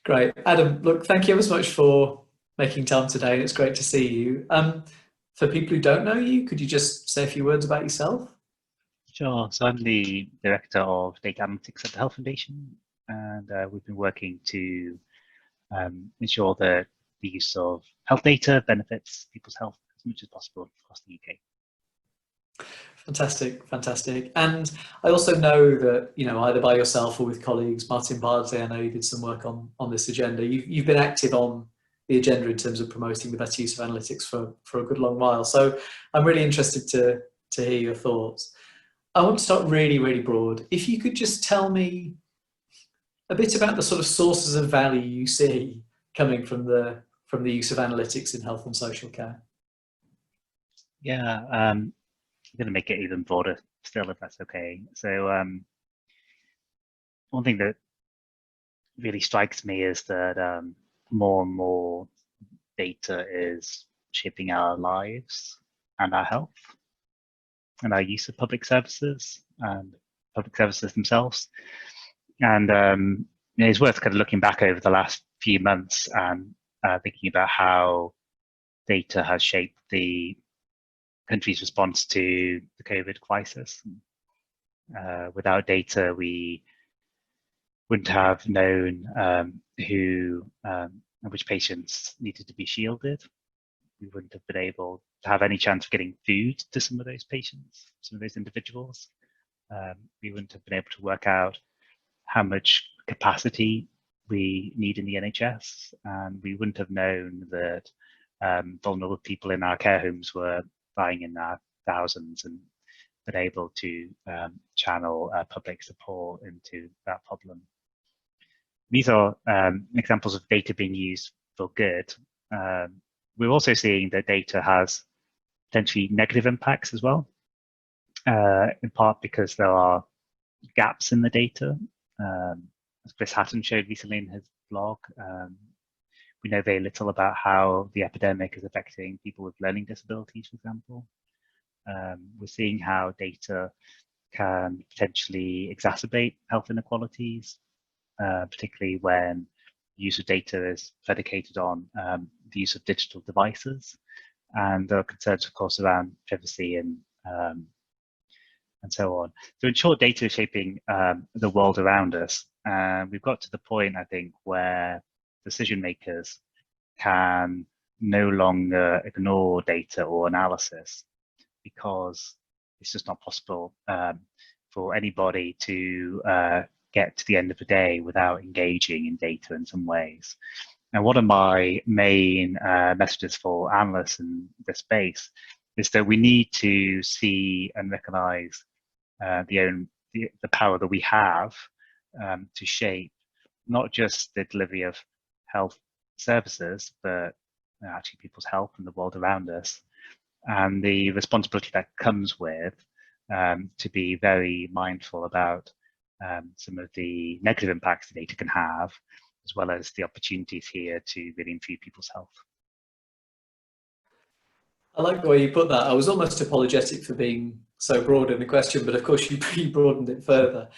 Great. Adam, look, thank you ever so much for making time today. It's great to see you. For people who don't know you, could you just say a few words about yourself? Sure. So I'm the Director of Data Analytics at the Health Foundation, and we've been working to ensure that the use of health data benefits people's health as much as possible across the UK. Fantastic, fantastic. And I also know that, either by yourself or with colleagues, Martin Bardsley, I know you did some work on this agenda. You've been active on the agenda in terms of promoting the better use of analytics for a good long while. So I'm really interested to hear your thoughts. I want to start really, really broad. If you could just tell me a bit about the sort of sources of value you see coming from the use of analytics in health and social care. Yeah, I'm going to make it even broader still, if that's okay. So one thing that really strikes me is that more and more data is shaping our lives and our health and our use of public services and public services themselves. And it's worth kind of looking back over the last few months and thinking about how data has shaped the country's response to the COVID crisis. Without data, we wouldn't have known which patients needed to be shielded. We wouldn't have been able to have any chance of getting food to some of those patients, some of those individuals. We wouldn't have been able to work out how much capacity we need in the NHS, and we wouldn't have known that vulnerable people in our care homes were dying in their thousands and been able to channel public support into that problem. These are examples of data being used for good. We're also seeing that data has potentially negative impacts as well, in part because there are gaps in the data. As Chris Hatton showed recently in his blog, we know very little about how the epidemic is affecting people with learning disabilities, for example. We're seeing how data can potentially exacerbate health inequalities, particularly when the use of data is predicated on the use of digital devices. And there are concerns, of course, around privacy and so on. So in short, data is shaping the world around us. We've got to the point, I think, where decision makers can no longer ignore data or analysis because it's just not possible for anybody to get to the end of the day without engaging in data in some ways. And one of my main messages for analysts in this space is that we need to see and recognize the power that we have to shape not just the delivery of health services, but actually people's health and the world around us, and the responsibility that comes with to be very mindful about some of the negative impacts the data can have, as well as the opportunities here to really improve people's health. I like the way you put that. I was almost apologetic for being so broad in the question, but of course you broadened it further.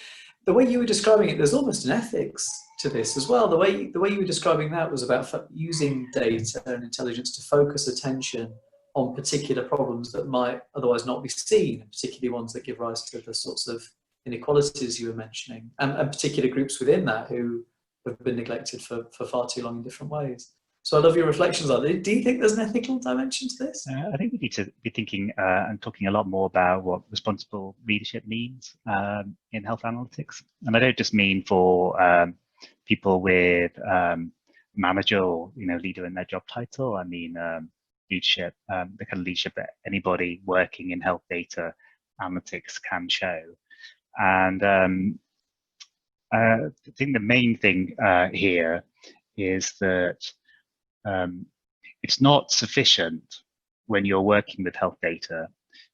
The way you were describing it, there's almost an ethics to this as well. The way you were describing that was about using data and intelligence to focus attention on particular problems that might otherwise not be seen, particularly ones that give rise to the sorts of inequalities you were mentioning, and particular groups within that who have been neglected for far too long in different ways. So I love your reflections on it. Do you think there's an ethical dimension to this? I think we need to be thinking and talking a lot more about what responsible leadership means in health analytics. And I don't just mean for people with manager or leader in their job title. I mean leadership, the kind of leadership that anybody working in health data analytics can show. And I think the main thing here is that it's not sufficient when you're working with health data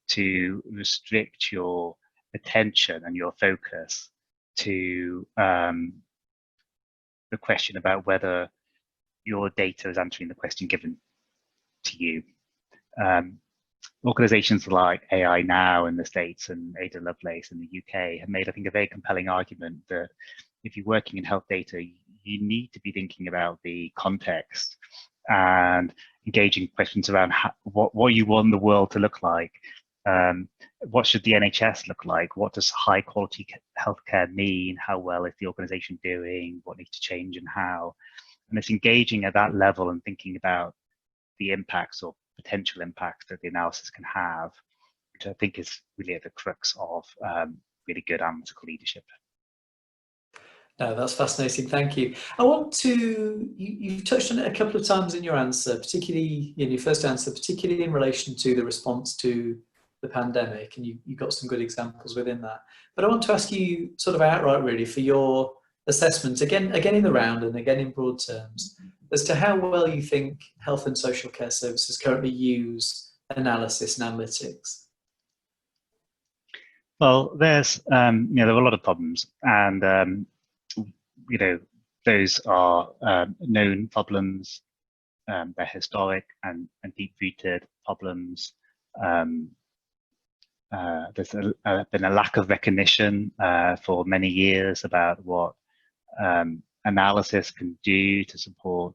to restrict your attention and your focus to the question about whether your data is answering the question given to you. Organizations like AI Now in the States and Ada Lovelace in the UK have made, I think, a very compelling argument that if you're working in health data, you need to be thinking about the context and engaging questions around what you want the world to look like. What should the NHS look like? What does high quality healthcare mean? How well is the organisation doing? What needs to change and how? And it's engaging at that level and thinking about the impacts or potential impacts that the analysis can have, which I think is really at the crux of really good analytical leadership. No, that's fascinating. Thank you. I want to, you've touched on it a couple of times in your answer, particularly in your first answer, particularly in relation to the response to the pandemic, and you got some good examples within that. But I want to ask you sort of outright really for your assessment, again in the round and again in broad terms, as to how well you think health and social care services currently use analysis and analytics. Well, there's, there are a lot of problems, and those are known problems. They're historic and deep-rooted problems. There's been a lack of recognition for many years about what analysis can do to support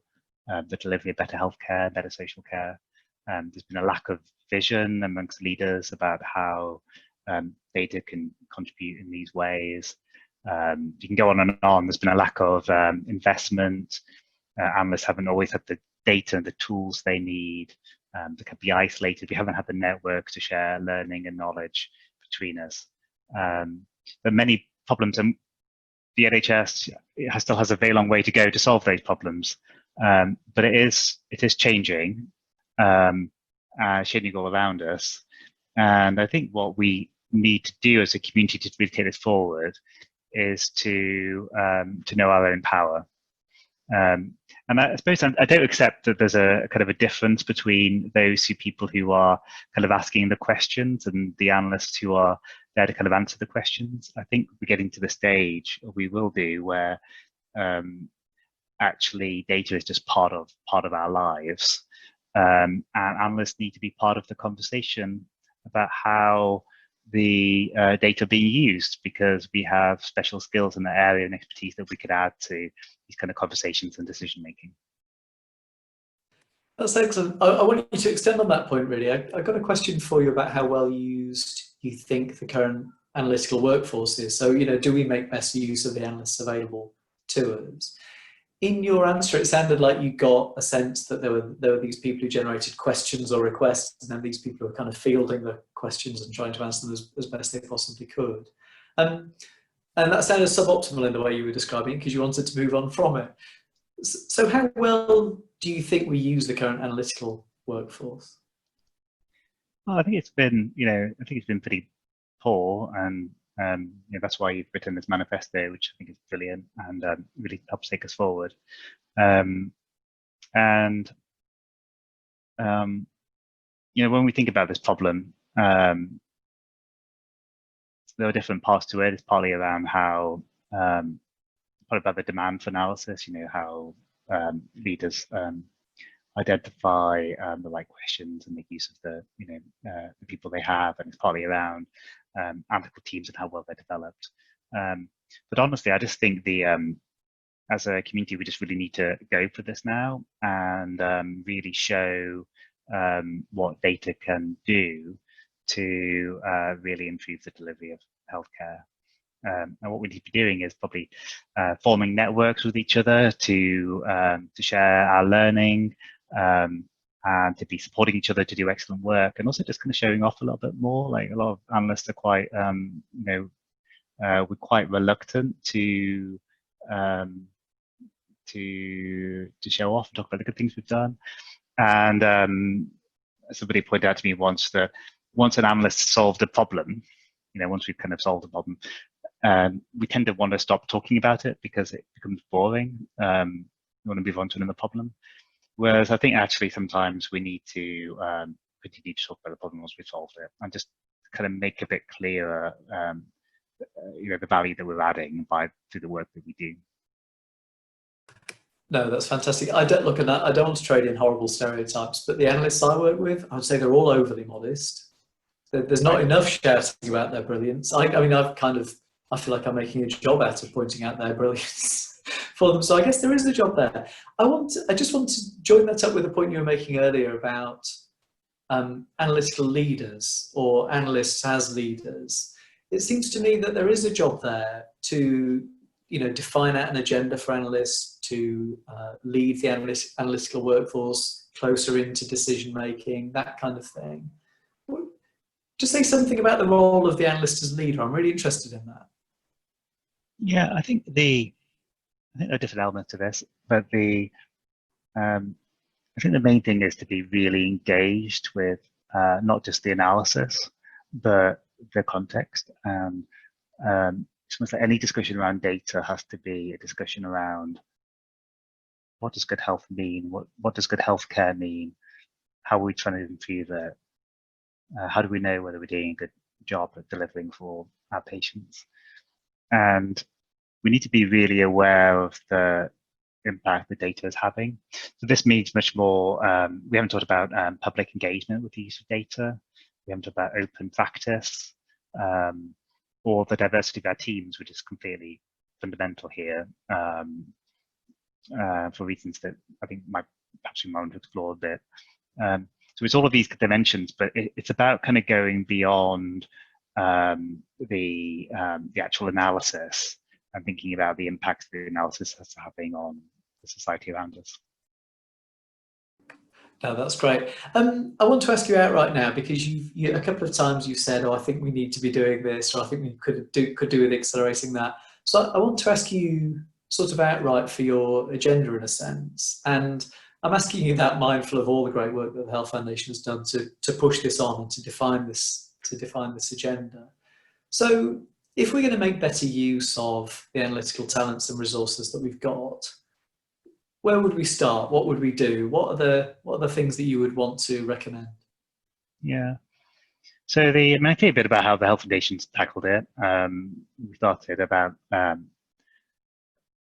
the delivery of better healthcare, better social care. There's been a lack of vision amongst leaders about how data can contribute in these ways. You can go on and on. There's been a lack of investment. Analysts haven't always had the data and the tools they need. They can be isolated. We haven't had the network to share learning and knowledge between us. There are many problems, and the NHS still has a very long way to go to solve those problems. But it is changing, changing all around us. And I think what we need to do as a community to really take this forward is to know our own power. And I suppose I don't accept that there's a kind of a difference between those people who are kind of asking the questions and the analysts who are there to kind of answer the questions. I think we're getting to the stage, or we will do, where actually data is just part of our lives, and analysts need to be part of the conversation about how the data being used, because we have special skills in the area and expertise that we could add to these kind of conversations and decision making. That's excellent. I want you to extend on that point really. I've got a question for you about how well used you think the current analytical workforce is. So, do we make best use of the analysts available to us? In your answer, it sounded like you got a sense that there were these people who generated questions or requests, and then these people who were kind of fielding the questions and trying to answer them as best they possibly could. And that sounded suboptimal in the way you were describing it, because you wanted to move on from it. So how well do you think we use the current analytical workforce? Well, I think it's been, pretty poor, and that's why you've written this manifesto, which I think is brilliant and really helps take us forward. When we think about this problem, there are different parts to it. It's partly around how, probably about the demand for analysis, how leaders identify the right questions and make use of the people they have, and it's partly around analytical teams and how well they're developed. But honestly, I just think as a community, we just really need to go for this now and really show what data can do to really improve the delivery of healthcare. And what we need to be doing is probably forming networks with each other to share our learning, and to be supporting each other to do excellent work, and also just kind of showing off a little bit more. Like, a lot of analysts are quite, we're quite reluctant to show off and talk about the good things we've done. And somebody pointed out to me once that once an analyst solved a problem, once we've kind of solved a problem, we tend to want to stop talking about it because it becomes boring. We want to move on to another problem. Whereas I think actually sometimes we need to continue to talk about the problem once we've solved it, and just kind of make a bit clearer, the value that we're adding through the work that we do. No, that's fantastic. I don't look at that. I don't want to trade in horrible stereotypes, but the analysts I work with, I would say they're all overly modest. There's not enough shouting about their brilliance. I feel like I'm making a job out of pointing out their brilliance. for them. So I guess there is a job there. I just want to join that up with the point you were making earlier about analytical leaders or analysts as leaders. It seems to me that there is a job there to, define out an agenda for analysts, to lead the analytical workforce closer into decision making, that kind of thing. Just say something about the role of the analyst as leader. I'm really interested in that. Yeah, I think there are different elements to this, but I think the main thing is to be really engaged with not just the analysis, but the context. Like any discussion around data has to be a discussion around what does good health mean? What does good healthcare mean? How are we trying to improve it? How do we know whether we're doing a good job at delivering for our patients? And we need to be really aware of the impact the data is having. So this means much more, we haven't talked about public engagement with the use of data. We haven't talked about open practice or the diversity of our teams, which is completely fundamental here for reasons that I think perhaps we might explore a bit. So it's all of these dimensions, but it's about kind of going beyond the actual analysis and thinking about the impact the analysis is having on the society around us. No, that's great. I want to ask you outright now, because you a couple of times you've said, "Oh, I think we need to be doing this," or "I think we could do with accelerating that." So I want to ask you sort of outright for your agenda in a sense, and I'm asking you that mindful of all the great work that the Health Foundation has done to push this on and to define this agenda. So if we're going to make better use of the analytical talents and resources that we've got, where would we start? What would we do? What are the things that you would want to recommend? Yeah. So I think a bit about how the Health Foundation's tackled it. We started about on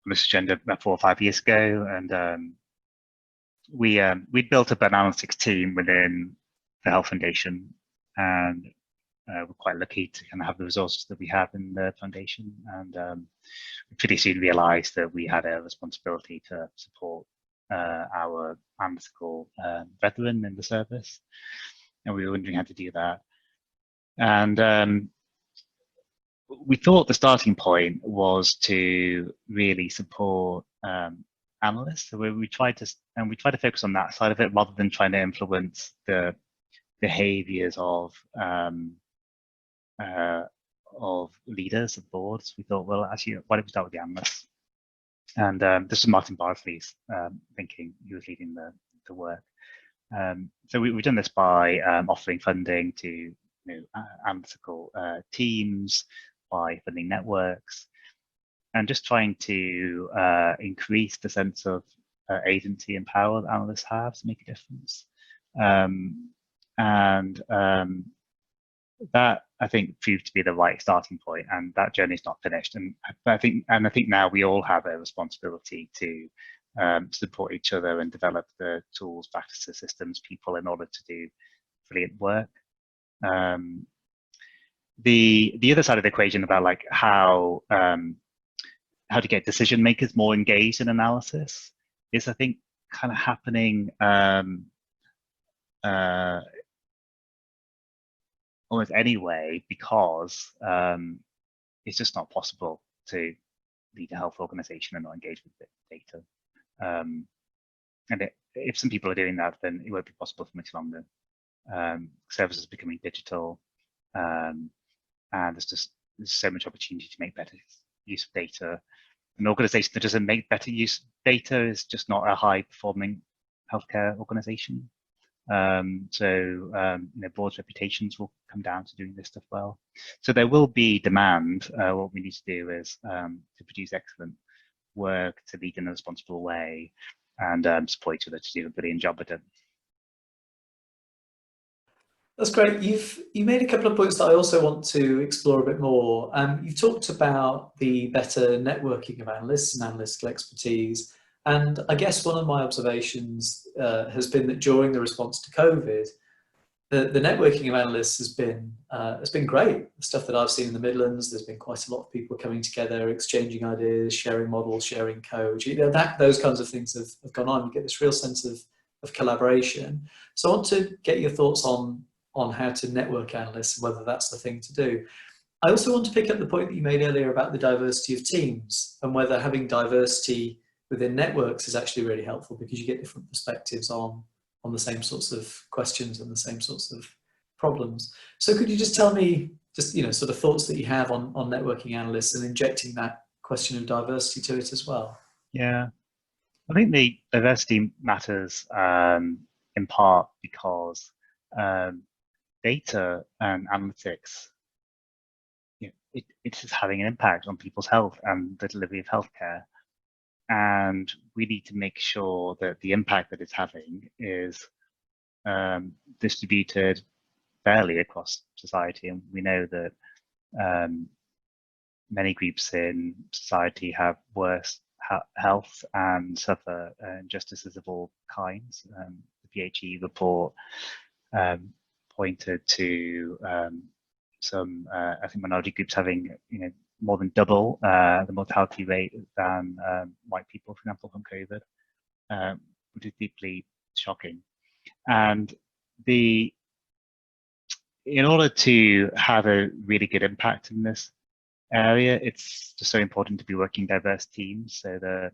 this agenda about 4 or 5 years ago, and we'd built up an analytics team within the Health Foundation, and we're quite lucky to kind of have the resources that we have in the foundation. And we pretty soon realised that we had a responsibility to support our analytical brethren in the service, and we were wondering how to do that. And we thought the starting point was to really support analysts. So we tried to focus on that side of it rather than trying to influence the behaviours of leaders of boards. We thought, well, actually, why don't we start with the analysts? And this was Martin Bardsley's thinking. He was leading the work. So we've done this by offering funding to analytical teams, by funding networks, and just trying to increase the sense of agency and power that analysts have to make a difference. That I think proved to be the right starting point, and that journey's not finished. And I think now we all have a responsibility to support each other and develop the tools, practices, systems, people in order to do brilliant work. The other side of the equation about like how to get decision makers more engaged in analysis is, I think, kind of happening almost anyway, because it's just not possible to lead a health organization and not engage with data. And if some people are doing that, then it won't be possible for much longer. Services are becoming digital, and there's so much opportunity to make better use of data. An organization that doesn't make better use of data is just not a high-performing healthcare organization. Boards' reputations will come down to doing this stuff well. So there will be demand. What we need to do is to produce excellent work, to lead in a responsible way, and support each other to do a brilliant job at it. That's great. You made a couple of points that I also want to explore a bit more. You've talked about the better networking of analysts and analytical expertise. And I guess one of my observations has been that during the response to COVID, the networking of analysts has been great. The stuff that I've seen in the Midlands, there's been quite a lot of people coming together, exchanging ideas, sharing models, sharing code. Those kinds of things have gone on. You get this real sense of collaboration. So I want to get your thoughts on how to network analysts and whether that's the thing to do. I also want to pick up the point that you made earlier about the diversity of teams and whether having diversity within networks is actually really helpful because you get different perspectives on the same sorts of questions and the same sorts of problems. So could you just tell me sort of thoughts that you have on networking analysts and injecting that question of diversity to it as well? Yeah, I think the diversity matters in part because data and analytics, it's just having an impact on people's health and the delivery of healthcare. And we need to make sure that the impact that it's having is distributed fairly across society. And we know that many groups in society have worse health and suffer injustices of all kinds. The PHE report pointed to some, I think, minority groups having, more than double the mortality rate than white people, for example, from COVID, which is deeply shocking. And in order to have a really good impact in this area, it's just so important to be working diverse teams so that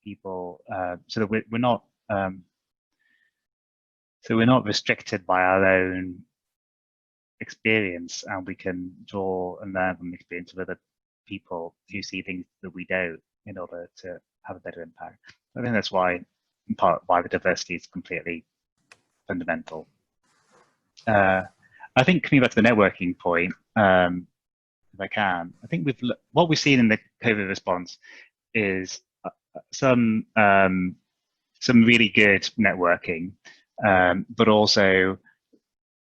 people, so that we're not restricted by our own experience, and we can draw and learn from the experience of other people who see things that we don't in order to have a better impact. I think that's why, in part, why the diversity is completely fundamental. I think coming back to the networking point, if I can, I think what we've seen in the COVID response is some really good networking, but also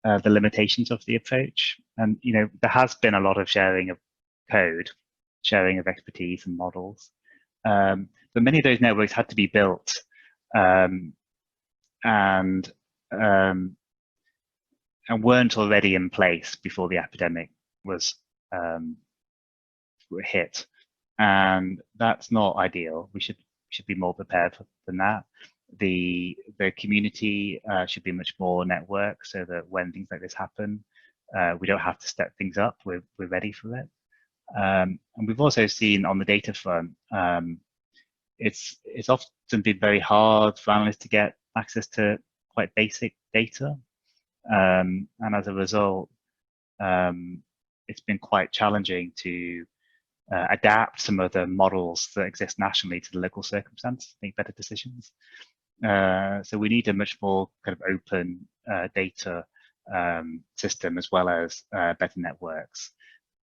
the limitations of the approach. And there has been a lot of sharing of code, sharing of expertise and models, but many of those networks had to be built and weren't already in place before the epidemic was hit, and that's not ideal. We should be more prepared than that. The community should be much more networked so that when things like this happen, we don't have to step things up. We're ready for it. And we've also seen on the data front, it's often been very hard for analysts to get access to quite basic data, and as a result, it's been quite challenging to adapt some of the models that exist nationally to the local circumstances, make better decisions. So we need a much more kind of open data system, as well as better networks.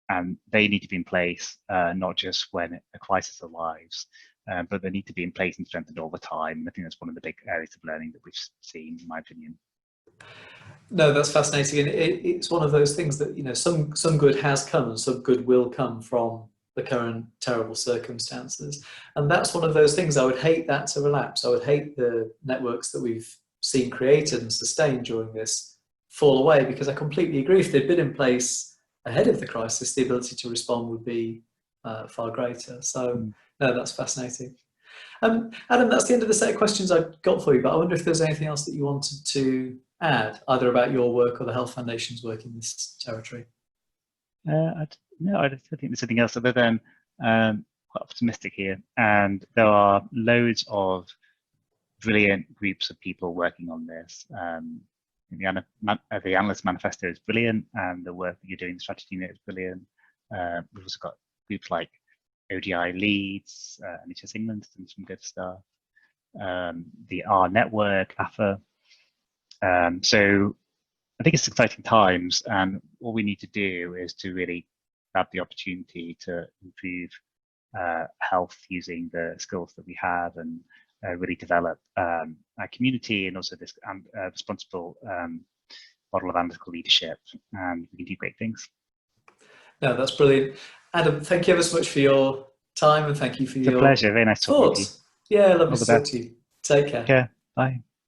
And they need to be in place, not just when a crisis arrives, but they need to be in place and strengthened all the time. I think that's one of the big areas of learning that we've seen, in my opinion. No, that's fascinating. And it's one of those things that, some good has come and some good will come from the current terrible circumstances. And that's one of those things I would hate that to relapse. I would hate the networks that we've seen created and sustained during this fall away, because I completely agree. If they'd been in place ahead of the crisis, the ability to respond would be far greater. So no, that's fascinating. Adam, that's the end of the set of questions I've got for you, but I wonder if there's anything else that you wanted to add, either about your work or the Health Foundation's work in this territory. No, I don't think there's anything else other than quite optimistic here. And there are loads of brilliant groups of people working on this. The Analyst Manifesto is brilliant, and the work that you're doing, the strategy unit, is brilliant. We've also got groups like ODI Leads, NHS England's done some good stuff. The R Network, AFA. So I think it's exciting times, and all we need to do is to really grab the opportunity to improve health using the skills that we have, and really develop our community, and also this responsible model of analytical leadership, and we can do great things. No, that's brilliant. Adam, thank you ever so much for your time, and thank you for your pleasure. Very nice talking to you. Yeah, lovely to talk to you. Take care. Bye.